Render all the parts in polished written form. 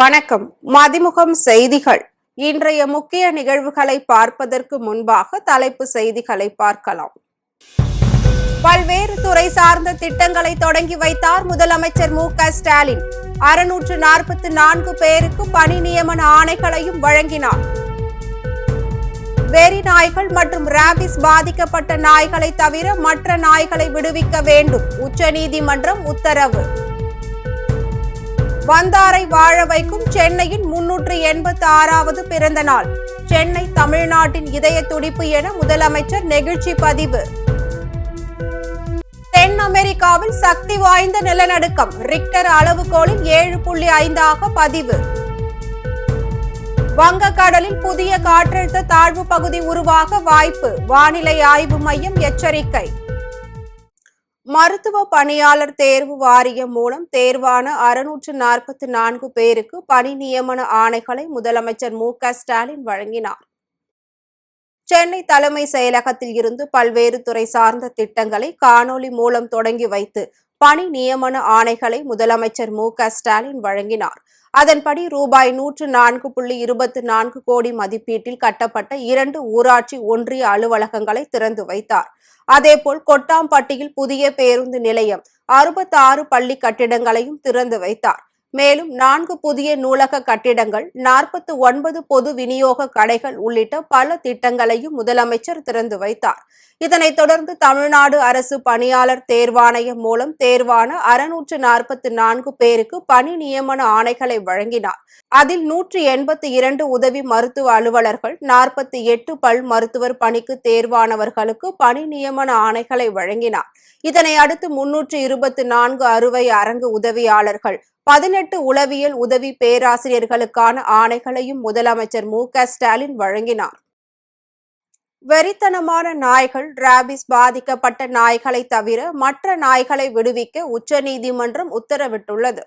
வணக்கம். மதிமுகம் செய்திகள். இன்றைய முக்கிய நிகழ்வுகளை பார்ப்பதற்கு முன்பாக தலைப்பு செய்திகளை பார்க்கலாம். பல்வேறு துறை சார்ந்த திட்டங்களை தொடங்கி வைத்தார் முதலமைச்சர் மு.க.ஸ்டாலின். 644 பேருக்கு பணி நியமன ஆணைகளையும் வழங்கினார். வெறி நாய்கள் மற்றும் ராபிஸ் பாதிக்கப்பட்ட நாய்களை தவிர மற்ற நாய்களை விடுவிக்க வேண்டும். உச்சநீதிமன்றம் உத்தரவு. வந்தாரை வாழ வைக்கும் சென்னையின் 386வது பிறந்த நாள். சென்னை தமிழ்நாட்டின் இதய துடிப்பு என முதலமைச்சர் நெகிழ்ச்சி பதிவு. தென் அமெரிக்காவில் சக்தி வாய்ந்த நிலநடுக்கம். ரிக்டர் அளவுகோலில் 7.5 பதிவு. வங்கக்கடலில் புதிய காற்றழுத்த தாழ்வு பகுதி உருவாக வாய்ப்பு. வானிலை ஆய்வு மையம் எச்சரிக்கை. மருத்துவ பணியாளர் தேர்வு வாரியம் மூலம் தேர்வான 644 பேருக்கு பணி நியமன ஆணைகளை முதலமைச்சர் மு.க.ஸ்டாலின் வழங்கினார். சென்னை தலைமை செயலகத்தில் இருந்து பல்வேறு துறை சார்ந்த திட்டங்களை காணொலி மூலம் தொடங்கி வைத்து பணி நியமன ஆணைகளை முதலமைச்சர் மு.க.ஸ்டாலின் வழங்கினார். அதன்படி ரூபாய் 104.24 கோடி மதிப்பீட்டில் கட்டப்பட்ட 2 ஊராட்சி ஒன்றிய அலுவலகங்களை திறந்து வைத்தார். அதேபோல் கொட்டாம்பட்டியில் புதிய பேருந்து நிலையம், 66 பள்ளி கட்டிடங்களையும் திறந்து வைத்தார். மேலும் 4 புதிய நூலக கட்டிடங்கள், 49 பொது விநியோக கடைகள் உள்ளிட்ட பல திட்டங்களையும் முதலமைச்சர் திறந்து வைத்தார். இதனைத் தொடர்ந்து தமிழ்நாடு அரசு பணியாளர் தேர்வாணையம் மூலம் தேர்வான 644 பேருக்கு பணி நியமன ஆணைகளை வழங்கினார். அதில் 182 உதவி மருத்துவ அலுவலர்கள், 48 பல் மருத்துவர் பணிக்கு தேர்வானவர்களுக்கு பணி நியமன ஆணைகளை வழங்கினார். இதனை அடுத்து 324 அறுவை அரங்கு உதவியாளர்கள், 18 உளவியல் உதவி பேராசிரியர்களுக்கான ஆணைகளையும் முதலமைச்சர் மு.க.ஸ்டாலின் வழங்கினார். வெறித்தனமான நாய்கள், ராபிஸ் பாதிக்கப்பட்ட நாய்களை தவிர மற்ற நாய்களை விடுவிக்க உச்சநீதிமன்றம் உத்தரவிட்டுள்ளது.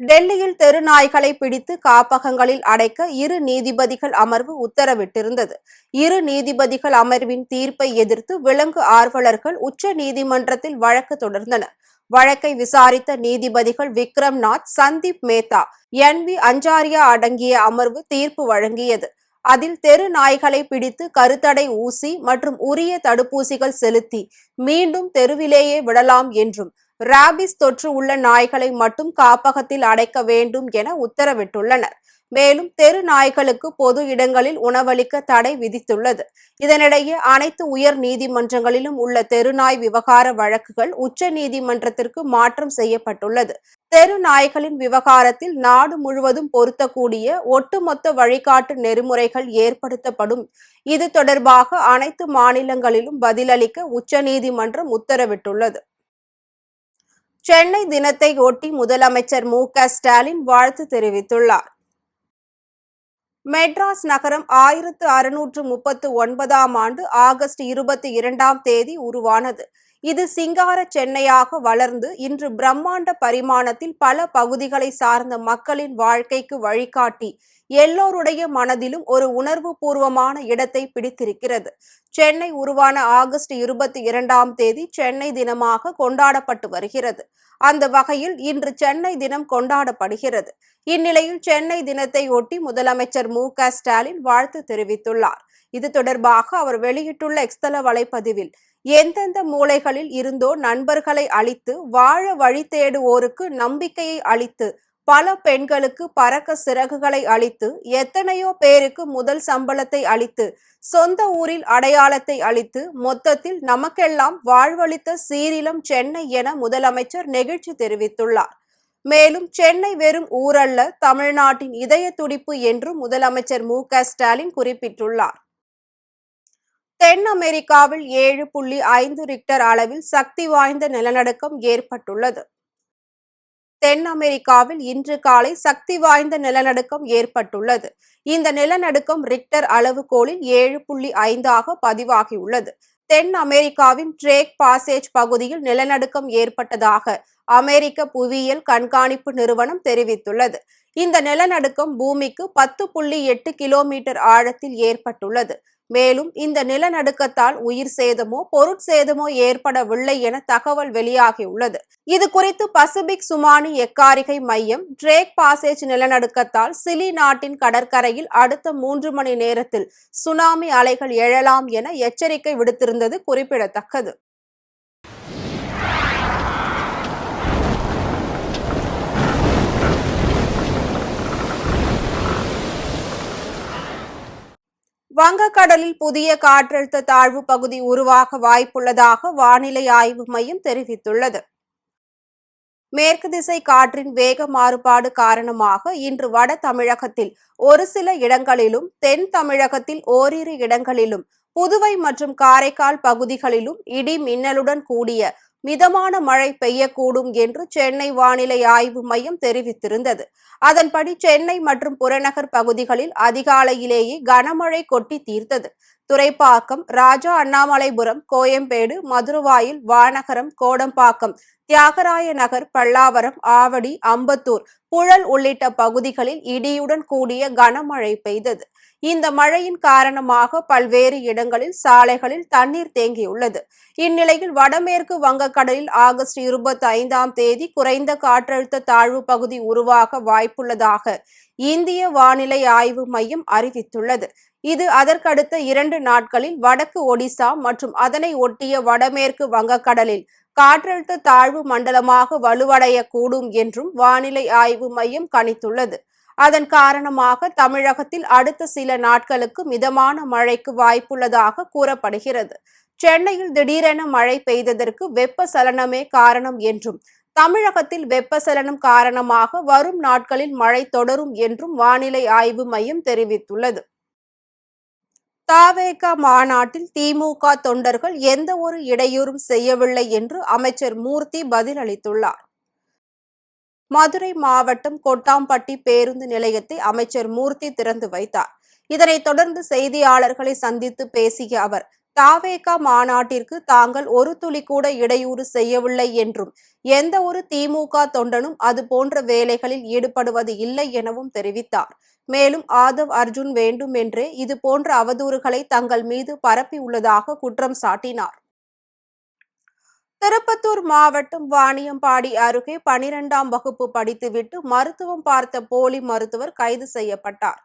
டெல்லியில் தெரு நாய்களை பிடித்து காப்பகங்களில் அடைக்க 2 நீதிபதிகள் அமர்வு உத்தரவிட்டிருந்தது. 2 நீதிபதிகள் அமர்வின் தீர்ப்பை எதிர்த்து விலங்கு ஆர்வலர்கள் உச்ச நீதிமன்றத்தில் வழக்கு தொடர்ந்தனர். வழக்கை விசாரித்த நீதிபதிகள் விக்ரம் நாத், சந்தீப் மேத்தா, என்.வி. அஞ்சாரியா அடங்கிய அமர்வு தீர்ப்பு வழங்கியது. அதில் தெரு நாய்களை பிடித்து கருத்தடை ஊசி மற்றும் உரிய தடுப்பூசிகள் செலுத்தி மீண்டும் தெருவிலேயே விடலாம் என்றும், ராபிஸ் தொற்று உள்ள நாய்களை மட்டும் காப்பகத்தில் அடைக்க வேண்டும் என உத்தரவிட்டுள்ளனர். மேலும் தெரு நாய்களுக்கு பொது இடங்களில் உணவளிக்க தடை விதித்துள்ளது. இதனிடையே அனைத்து உயர் நீதிமன்றங்களிலும் உள்ள தெருநாய் விவகார வழக்குகள் உச்ச நீதிமன்றத்திற்கு மாற்றம் செய்யப்பட்டுள்ளது. தெரு நாய்களின் விவகாரத்தில் நாடு முழுவதும் பொருத்தக்கூடிய ஒட்டுமொத்த வழிகாட்டு நெறிமுறைகள் ஏற்படுத்தப்படும். இது தொடர்பாக அனைத்து மாநிலங்களிலும் பதிலளிக்க உச்சநீதிமன்றம் உத்தரவிட்டுள்ளது. சென்னை தினத்தை ஒட்டி முதலமைச்சர் மு.க.ஸ்டாலின் வாழ்த்து தெரிவித்துள்ளார். மெட்ராஸ் நகரம் 1639ஆம் ஆண்டு ஆகஸ்ட் 22ஆம் தேதி உருவானது. இது சிங்கார சென்னையாக வளர்ந்து இன்று பிரம்மாண்ட பரிமாணத்தில் பல பகுதிகளை சார்ந்த மக்களின் வாழ்க்கைக்கு வழிகாட்டி எல்லோருடைய மனதிலும் ஒரு உணர்வு பூர்வமான இடத்தை பிடித்திருக்கிறது. சென்னை உருவான ஆகஸ்ட் 22ஆம் தேதி சென்னை தினமாக கொண்டாடப்பட்டு வருகிறது. அந்த வகையில் இன்று சென்னை தினம் கொண்டாடப்படுகிறது. இந்நிலையில் சென்னை தினத்தை ஒட்டி முதலமைச்சர் மு.க.ஸ்டாலின் வாழ்த்து தெரிவித்துள்ளார். இது தொடர்பாக அவர் வெளியிட்டுள்ள எக்ஸ்தல வலைப்பதிவில், எந்தெந்த மூலைகளில் இருந்தோ நண்பர்களை அளித்து வாழ வழி தேடுவோருக்கு நம்பிக்கையை அளித்து, பல பெண்களுக்கு பறக்க சிறகுகளை அளித்து, எத்தனையோ பேருக்கு முதல் சம்பளத்தை அளித்து, சொந்த ஊரில் அடையாளத்தை அளித்து, மொத்தத்தில் நமக்கெல்லாம் வாழ்வளித்த சீரிலம் சென்னை என முதலமைச்சர் நெகிழ்ச்சி தெரிவித்துள்ளார். மேலும் சென்னை வெறும் ஊரல்ல, தமிழ்நாட்டின் இதய துடிப்பு என்றும் முதலமைச்சர் மு.க.ஸ்டாலின் குறிப்பிட்டுள்ளார். தென் அமெரிக்காவில் 7.5 ரிக்டர் அளவில் சக்தி வாய்ந்த நிலநடுக்கம் ஏற்பட்டுள்ளது. தென் அமெரிக்காவில் இன்று காலை சக்தி வாய்ந்த நிலநடுக்கம் ஏற்பட்டுள்ளது. இந்த நிலநடுக்கம் ரிக்டர் அளவுகோலில் 7.5 பதிவாகியுள்ளது. தென் அமெரிக்காவின் ட்ரேக் பாசேஜ் பகுதியில் நிலநடுக்கம் ஏற்பட்டதாக அமெரிக்க புவியியல் கண்காணிப்பு நிறுவனம் தெரிவித்துள்ளது. இந்த நிலநடுக்கம் பூமிக்கு 10.8 கிலோமீட்டர் ஆழத்தில் ஏற்பட்டுள்ளது. மேலும் இந்த நிலநடுக்கத்தால் உயிர் சேதமோ பொருட்சேதமோ ஏற்படவில்லை என தகவல் வெளியாகியுள்ளது. இது குறித்து பசிபிக் சுனாமி எச்சரிக்கை மையம் டிரேக் பாசேஜ் நிலநடுக்கத்தால் சிலி நாட்டின் கடற்கரையில் அடுத்த 3 மணி நேரத்தில் சுனாமி அலைகள் எழலாம் என எச்சரிக்கை விடுத்திருந்தது குறிப்பிடத்தக்கது. வங்கக்கடலில் புதிய காற்றழுத்த தாழ்வு பகுதி உருவாக வாய்ப்புள்ளதாக வானிலை ஆய்வு மையம் தெரிவித்துள்ளது. மேற்கு திசை காற்றின் வேக மாறுபாடு காரணமாக இன்று வட தமிழகத்தில் ஒரு சில இடங்களிலும், தென் தமிழகத்தில் ஓரிரு இடங்களிலும், புதுவை மற்றும் காரைக்கால் பகுதிகளிலும் இடி மின்னலுடன் கூடிய மிதமான மழை பெய்யக்கூடும் என்று சென்னை வானிலை ஆய்வு மையம் தெரிவித்திருந்தது. அதன்படி சென்னை மற்றும் புறநகர் பகுதிகளில் அதிகாலையிலேயே கனமழை கொட்டி தீர்த்தது. துரைப்பாக்கம், ராஜா அண்ணாமலைபுரம், கோயம்பேடு, மதுரவாயில், வானகரம், கோடம்பாக்கம், தியாகராய நகர், பல்லாவரம், ஆவடி, அம்பத்தூர், புழல் உள்ளிட்ட பகுதிகளில் இடியுடன் கூடிய கனமழை பெய்தது. இந்த மழையின் காரணமாக பல்வேறு இடங்களில் சாலைகளில் தண்ணீர் தேங்கியுள்ளது. இந்நிலையில் வடமேற்கு வங்கக்கடலில் ஆகஸ்ட் 25ஆம் தேதி குறைந்த காற்றழுத்த தாழ்வு பகுதி உருவாக வாய்ப்புள்ளதாக இந்திய வானிலை ஆய்வு மையம் அறிவித்துள்ளது. இது அதற்கடுத்த 2 நாட்களில் வடக்கு ஒடிசா மற்றும் அதனை ஒட்டிய வடமேற்கு வங்கக்கடலில் காற்றழுத்த தாழ்வு மண்டலமாக வலுவடையக்கூடும் என்றும் வானிலை ஆய்வு மையம் கணித்துள்ளது. அதன் காரணமாக தமிழகத்தில் அடுத்த சில நாட்களுக்கு மிதமான மழைக்கு வாய்ப்புள்ளதாக கூறப்படுகிறது. சென்னையில் திடீரென மழை பெய்ததற்கு வெப்பசலனமே காரணம் என்றும், தமிழகத்தில் வெப்பசலனம் காரணமாக வரும் நாட்களில் மழை தொடரும் என்றும் வானிலை ஆய்வு மையம் தெரிவித்துள்ளது. தவேக மாநாட்டில் திமுக தொண்டர்கள் எந்த ஒரு இடையூறும் செய்யவில்லை என்று அமைச்சர் மூர்த்தி பதிலளித்துள்ளார். மதுரை மாவட்டம் கொட்டாம்பட்டி பேருந்து நிலையத்தை அமைச்சர் மூர்த்தி திறந்து வைத்தார். இதனைத் தொடர்ந்து செய்தியாளர்களை சந்தித்து பேசிய அவர், தவேக மாநாட்டிற்கு தாங்கள் ஒரு துளி கூட இடையூறு செய்யவில்லை என்றும், எந்த ஒரு திமுக தொண்டனும் அதுபோன்ற வேலைகளில் ஈடுபடுவது இல்லை எனவும் தெரிவித்தார். மேலும் ஆதவ் அர்ஜுன் வேண்டுமென்றே இது போன்ற அவதூறுகளை தங்கள் மீது பரப்பியுள்ளதாக குற்றம் சாட்டினார். திருப்பத்தூர் மாவட்டம் வாணியம்பாடி அருகே 12ஆம் வகுப்பு படித்துவிட்டு மருத்துவம் பார்த்த போலி மருத்துவர் கைது செய்யப்பட்டார்.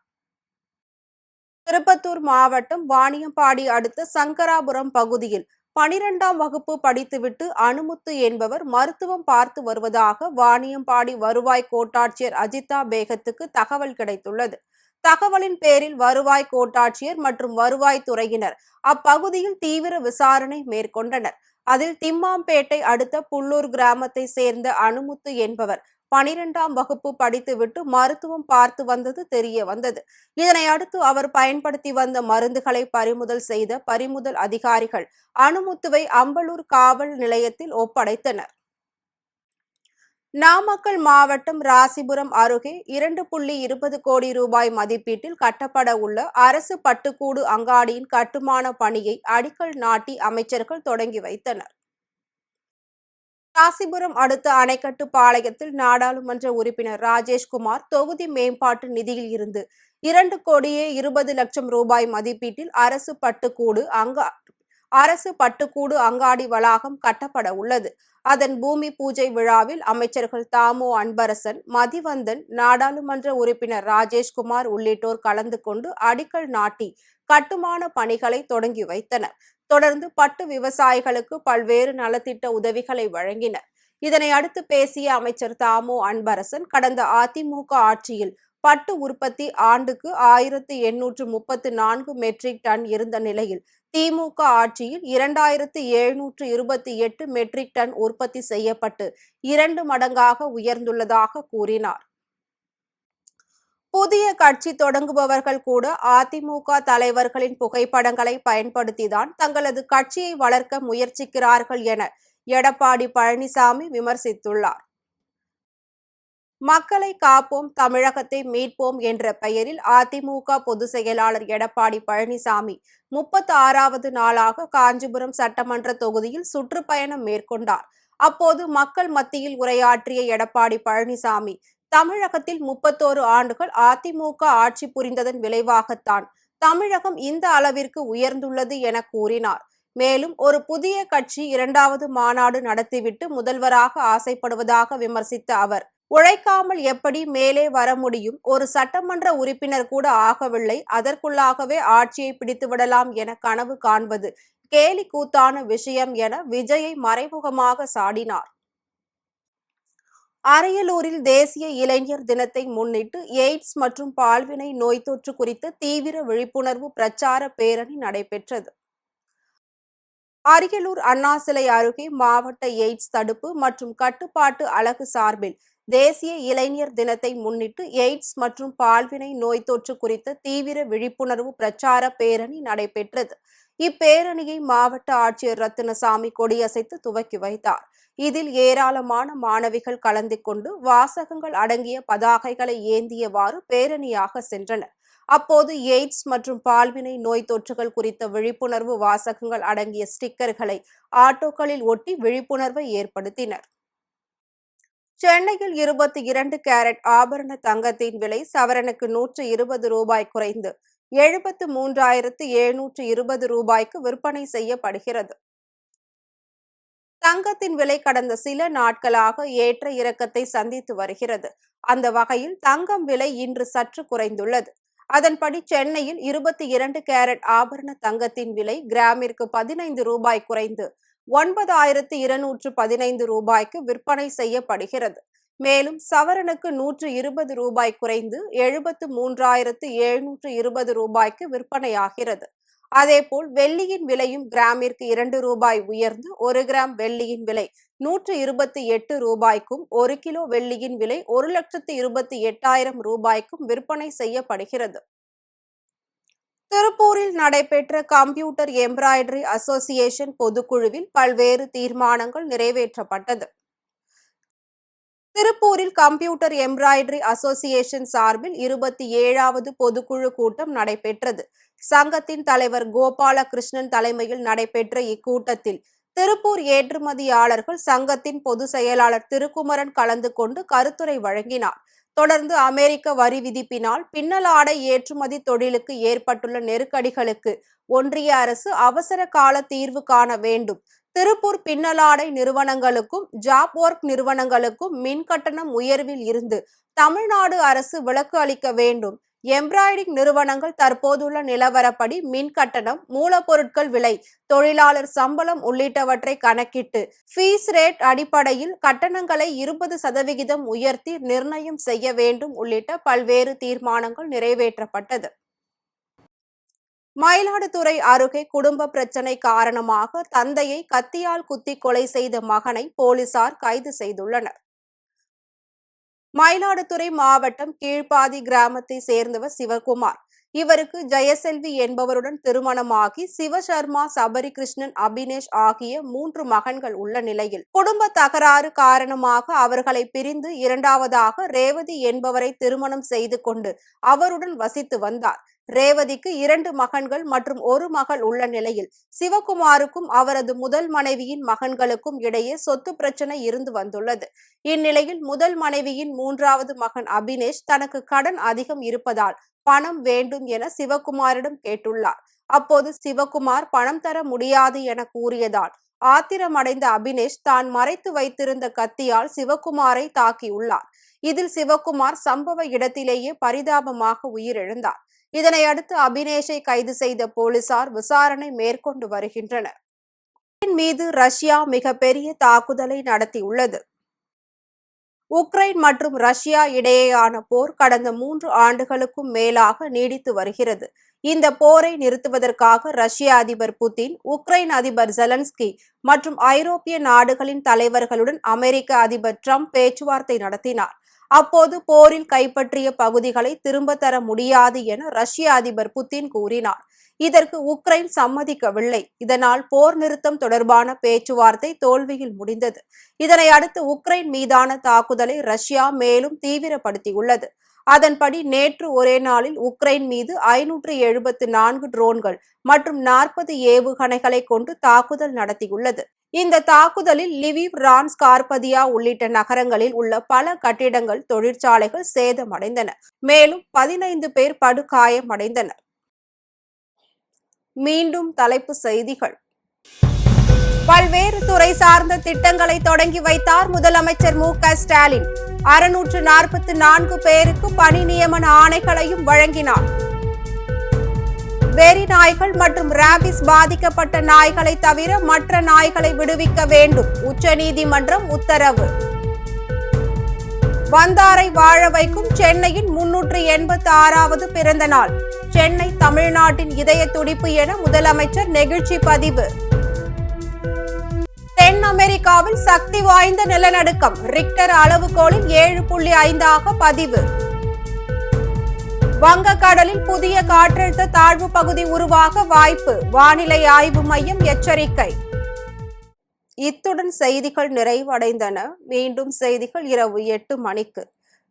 திருப்பத்தூர் மாவட்டம் வாணியம்பாடி அடுத்த சங்கராபுரம் பகுதியில் 12ஆம் வகுப்பு படித்துவிட்டு அனுமுத்து என்பவர் மருத்துவம் பார்த்து வருவதாக வாணியம்பாடி வருவாய் கோட்டாட்சியர் அஜிதா பேகத்துக்கு தகவல் கிடைத்துள்ளது. தகவலின் பேரில் வருவாய் கோட்டாட்சியர் மற்றும் வருவாய்த்துறையினர் அப்பகுதியில் தீவிர விசாரணை மேற்கொண்டனர். அதில் திம்மாம்பேட்டை அடுத்த புல்லூர் கிராமத்தை சேர்ந்த அனுமுத்து என்பவர் 12ஆம் வகுப்பு படித்துவிட்டு மருத்துவம் பார்த்து வந்தது தெரிய வந்தது. இதனை அடுத்து அவர் பயன்படுத்தி வந்த மருந்துகளை பறிமுதல் செய்த பறிமுதல் அதிகாரிகள் அனுமுத்துவை அம்பலூர் காவல் நிலையத்தில் ஒப்படைத்தனர். நாமக்கல் மாவட்டம் ராசிபுரம் அருகே 2.20 கோடி ரூபாய் மதிப்பீட்டில் கட்டப்பட உள்ள அரசு பட்டுக்கூடு அங்காடியின் கட்டுமான பணியை அடிக்கல் நாட்டி அமைச்சர்கள் தொடங்கி வைத்தனர். ராசிபுரம் அடுத்த அணைக்கட்டுப்பாளையத்தில் நாடாளுமன்ற உறுப்பினர் ராஜேஷ்குமார் தொகுதி மேம்பாட்டு நிதியில் இருந்து 2,20,00,000 ரூபாய் மதிப்பீட்டில் அரசு பட்டுக்கூடு அங்காடி வளாகம் கட்டப்பட உள்ளது. அதன் பூமி பூஜை விழாவில் அமைச்சர்கள் தாமோ அன்பரசன், மதிவந்தன், நாடாளுமன்ற உறுப்பினர் ராஜேஷ்குமார் உள்ளிட்டோர் கலந்து கொண்டு அடிக்கல் நாட்டி கட்டுமான பணிகளை தொடங்கி வைத்தனர். தொடர்ந்து பட்டு விவசாயிகளுக்கு பல்வேறு நலத்திட்ட உதவிகளை வழங்கினர். இதனை அடுத்து பேசிய அமைச்சர் தாமோ அன்பரசன், கடந்த அதிமுக ஆட்சியில் பட்டு உற்பத்தி ஆண்டுக்கு 1,834 மெட்ரிக் டன் இருந்த நிலையில் திமுக ஆட்சியில் 2,728 மெட்ரிக் டன் உற்பத்தி செய்யப்பட்டு 2 மடங்காக உயர்ந்துள்ளதாக கூறினார். புதிய கட்சி தொடங்குபவர்கள் கூட அதிமுக தலைவர்களின் புகைப்படங்களை பயன்படுத்திதான் தங்களது கட்சியை வளர்க்க முயற்சிக்கிறார்கள் என எடப்பாடி பழனிசாமி விமர்சித்துள்ளார். மக்களை காப்போம், தமிழகத்தை மீட்போம் என்ற பெயரில் அதிமுக பொதுச் செயலாளர் எடப்பாடி பழனிசாமி 36வது நாளாக காஞ்சிபுரம் சட்டமன்ற தொகுதியில் சுற்றுப்பயணம் மேற்கொண்டார். அப்போது மக்கள் மத்தியில் உரையாற்றிய எடப்பாடி பழனிசாமி, தமிழகத்தில் 31 ஆண்டுகள் அதிமுக ஆட்சி புரிந்ததன் விளைவாகத்தான் தமிழகம் இந்த அளவிற்கு உயர்ந்துள்ளது என கூறினார். மேலும் ஒரு புதிய கட்சி 2வது மாநாடு நடத்திவிட்டு முதல்வராக ஆசைப்படுவதாக விமர்சித்த அவர், உழைக்காமல் எப்படி மேலே வர முடியும்? ஒரு சட்டமன்ற உறுப்பினர் கூட ஆகவில்லை, அதற்குள்ளாகவே ஆட்சியை பிடித்துவிடலாம் என கனவு காண்பது கேலி கூத்தான விஷயம் என விஜயை மறைமுகமாக சாடினார். அரியலூரில் தேசிய இளைஞர் தினத்தை முன்னிட்டு எய்ட்ஸ் மற்றும் பால்வினை நோய் தொற்று குறித்து தீவிர விழிப்புணர்வு பிரச்சார பேரணி நடைபெற்றது. அரியலூர் அண்ணா சிலை அருகே மாவட்ட எய்ட்ஸ் தடுப்பு மற்றும் கட்டுப்பாட்டு அலகு சார்பில் தேசிய இளைஞர் தினத்தை முன்னிட்டு எய்ட்ஸ் மற்றும் பால்வினை நோய் தொற்று குறித்த தீவிர விழிப்புணர்வு பிரச்சார பேரணி நடைபெற்றது. இப்பேரணியை மாவட்ட ஆட்சியர் ரத்தினசாமி கொடியசைத்து துவக்கி வைத்தார். இதில் ஏராளமான மாணவிகள் கலந்து கொண்டு வாசகங்கள் அடங்கிய பதாகைகளை ஏந்தியவாறு பேரணியாக சென்றனர். அப்போது எய்ட்ஸ் மற்றும் பால்வினை நோய் தொற்றுகள் குறித்த விழிப்புணர்வு வாசகங்கள் அடங்கிய ஸ்டிக்கர்களை ஆட்டோக்களில் ஒட்டி விழிப்புணர்வை ஏற்படுத்தினர். சென்னையில் 22 கேரட் ஆபரண தங்கத்தின் விலை சவரனுக்கு ரூபாய் 120 குறைந்து 73,720 ரூபாய்க்கு விற்பனை செய்யப்படுகிறது. தங்கத்தின் விலை கடந்த சில நாட்களாக ஏற்ற இறக்கத்தை சந்தித்து வருகிறது. அந்த வகையில் தங்கம் விலை இன்று சற்று குறைந்துள்ளது. அதன்படி சென்னையில் 22 கேரட் ஆபரண தங்கத்தின் விலை கிராமிற்கு 15 ரூபாய் குறைந்து 9,215 ரூபாய்க்கு விற்பனை செய்யப்படுகிறது. மேலும் சவரனுக்கு 120 ரூபாய் குறைந்து 73,720 ரூபாய்க்கு விற்பனையாகிறது. அதேபோல் வெள்ளியின் விலையும் கிராமிற்கு 2 ரூபாய் உயர்ந்து 1 கிராம் வெள்ளியின் விலை 128 ரூபாய்க்கும் 1 கிலோ வெள்ளியின் விலை 1,28,000 ரூபாய்க்கும் விற்பனை செய்யப்படுகிறது. திருப்பூரில் நடைபெற்ற கம்ப்யூட்டர் எம்ப்ராய்டரி அசோசியேஷன் பொதுக்குழுவில் பல்வேறு தீர்மானங்கள் நிறைவேற்றப்பட்டது. திருப்பூரில் கம்ப்யூட்டர் எம்ப்ராய்டரி அசோசியேஷன் சார்பில் 27வது பொதுக்குழு கூட்டம் நடைபெற்றது. சங்கத்தின் தலைவர் கோபாலகிருஷ்ணன் தலைமையில் நடைபெற்ற இக்கூட்டத்தில் திருப்பூர் ஏற்றுமதியாளர்கள் சங்கத்தின் பொதுச் செயலாளர் திருக்குமரன் கலந்து கொண்டு கருத்துரை வழங்கினார். தொடர்ந்து அமெரிக்க வரி விதிப்பினால் பின்னலாடை ஏற்றுமதி தொழிலுக்கு ஏற்பட்டுள்ள நெருக்கடிகளுக்கு ஒன்றிய அரசு அவசர கால தீர்வு காண வேண்டும். திருப்பூர் பின்னலாடை நிறுவனங்களுக்கும் ஜாப் ஒர்க் நிறுவனங்களுக்கும் மின் கட்டணம் உயர்வில் இருந்து தமிழ்நாடு அரசு விலக்கு அளிக்க வேண்டும். எம்ப்ராய்டிங் நிறுவனங்கள் தற்போதுள்ள நிலவரப்படி மின் கட்டணம், மூலப்பொருட்கள் விலை, தொழிலாளர் சம்பளம் உள்ளிட்டவற்றை கணக்கிட்டு ஃபீஸ் ரேட் அடிப்படையில் கட்டணங்களை 20% உயர்த்தி நிர்ணயம் செய்ய வேண்டும் உள்ளிட்ட பல்வேறு தீர்மானங்கள் நிறைவேற்றப்பட்டது. மயிலாடுதுறை அருகே குடும்ப பிரச்சனை காரணமாக தந்தையை கத்தியால் குத்தி கொலை செய்த மகனை போலீசார் கைது செய்துள்ளனர். மயிலாடுதுறை மாவட்டம் கீழ்ப்பாதி கிராமத்தை சேர்ந்தவர் சிவகுமார். இவருக்கு ஜெயசெல்வி என்பவருடன் திருமணமாகி சிவசர்மா, சபரி கிருஷ்ணன், அபினேஷ் ஆகிய 3 மகன்கள் உள்ள நிலையில் குடும்ப தகராறு காரணமாக அவர்களை பிரிந்து இரண்டாவதாக ரேவதி என்பவரை திருமணம் செய்து கொண்டு அவருடன் வசித்து வந்தார். ரேவதிக்கு 2 மகன்கள் மற்றும் 1 மகள் உள்ள நிலையில் சிவகுமாருக்கும் அவரது முதல் மனைவியின் மகன்களுக்கும் இடையே சொத்து பிரச்சனை இருந்து வந்துள்ளது. இந்நிலையில் முதல் மனைவியின் 3வது மகன் அபினேஷ் தனக்கு கடன் அதிகம் இருப்பதால் பணம் வேண்டும் என சிவகுமாரிடம் கேட்டுள்ளார். அப்போது சிவகுமார் பணம் தர முடியாது என கூறியதால் ஆத்திரமடைந்த அபினேஷ் தான் மறைத்து வைத்திருந்த கத்தியால் சிவகுமாரை தாக்கியுள்ளார். இதில் சிவகுமார் சம்பவ இடத்திலேயே பரிதாபமாக உயிரிழந்தார். இதனையடுத்து அபினேஷை கைது செய்த போலீசார் விசாரணை மேற்கொண்டு வருகின்றனர். மீது ரஷ்யா மிகப்பெரிய தாக்குதலை நடத்தியுள்ளது. உக்ரைன் மற்றும் ரஷ்யா இடையேயான போர் கடந்த 3 ஆண்டுகளுக்கும் மேலாக நீடித்து வருகிறது. இந்த போரை நிறுத்துவதற்காக ரஷ்ய அதிபர் புதின், உக்ரைன் அதிபர் ஜெலன்ஸ்கி மற்றும் ஐரோப்பிய நாடுகளின் தலைவர்களுடன் அமெரிக்க அதிபர் டிரம்ப் பேச்சுவார்த்தை நடத்தினார். அப்போது போரில் கைப்பற்றிய பகுதிகளை திரும்ப தர முடியாது என ரஷ்ய அதிபர் புதின் கூறினார். இதற்கு உக்ரைன் சம்மதிக்கவில்லை. இதனால் போர் நிறுத்தம் தொடர்பான பேச்சுவார்த்தை தோல்வியில் முடிந்தது. இதனை அடுத்து உக்ரைன் மீதான தாக்குதலை ரஷ்யா மேலும் தீவிரப்படுத்தியுள்ளது. அதன்படி நேற்று ஒரே நாளில் உக்ரைன் மீது 574 ட்ரோன்கள் மற்றும் 40 ஏவுகணைகளை கொண்டு தாக்குதல் நடத்தியுள்ளது. இந்த தாக்குதலில் லிவிவ், ரான்ஸ், கார்பதியா உள்ளிட்ட நகரங்களில் உள்ள பல கட்டிடங்கள், தொழிற்சாலைகள் சேதமடைந்தன. மேலும் 15 பேர் படுகாயமடைந்தனர். மீண்டும் தலைப்புச் செய்திகள். பல்வேறு துறை சார்ந்த திட்டங்களை தொடங்கி வைத்தார் முதலமைச்சர் மு.க. ஸ்டாலின். 644 பேருக்கு பணி நியமன ஆணைகளையும் வழங்கினார். வெறி நாய்கள் மற்றும் ராபிஸ் பாதிக்கப்பட்ட நாய்களை தவிர மற்ற நாய்களை விடுவிக்க வேண்டும், உச்சநீதிமன்றம் உத்தரவு. வந்தாரை வாழ வைக்கும் சென்னையின் 386வது பிறந்த நாள். சென்னை தமிழ்நாட்டின் இதய துடிப்பு என முதலமைச்சர் நெகிழ்ச்சி பதிவு. தென் அமெரிக்காவில் சக்தி வாய்ந்த நிலநடுக்கம், ரிக்டர் அளவுகோலில் 7.5 பதிவு. வங்கக்கடலில் புதிய காற்றழுத்த தாழ்வு பகுதி உருவாக வாய்ப்பு, வானிலை ஆய்வு மையம் எச்சரிக்கை. இத்துடன் செய்திகள் நிறைவடைந்தன. மீண்டும் செய்திகள் இரவு 8 மணிக்கு.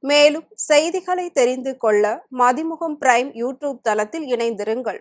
மேலும் செய்திகளை தெரிந்து கொள்ள மதிமுகம் பிரைம் யூடியூப் தளத்தில் இணைந்திருங்கள்.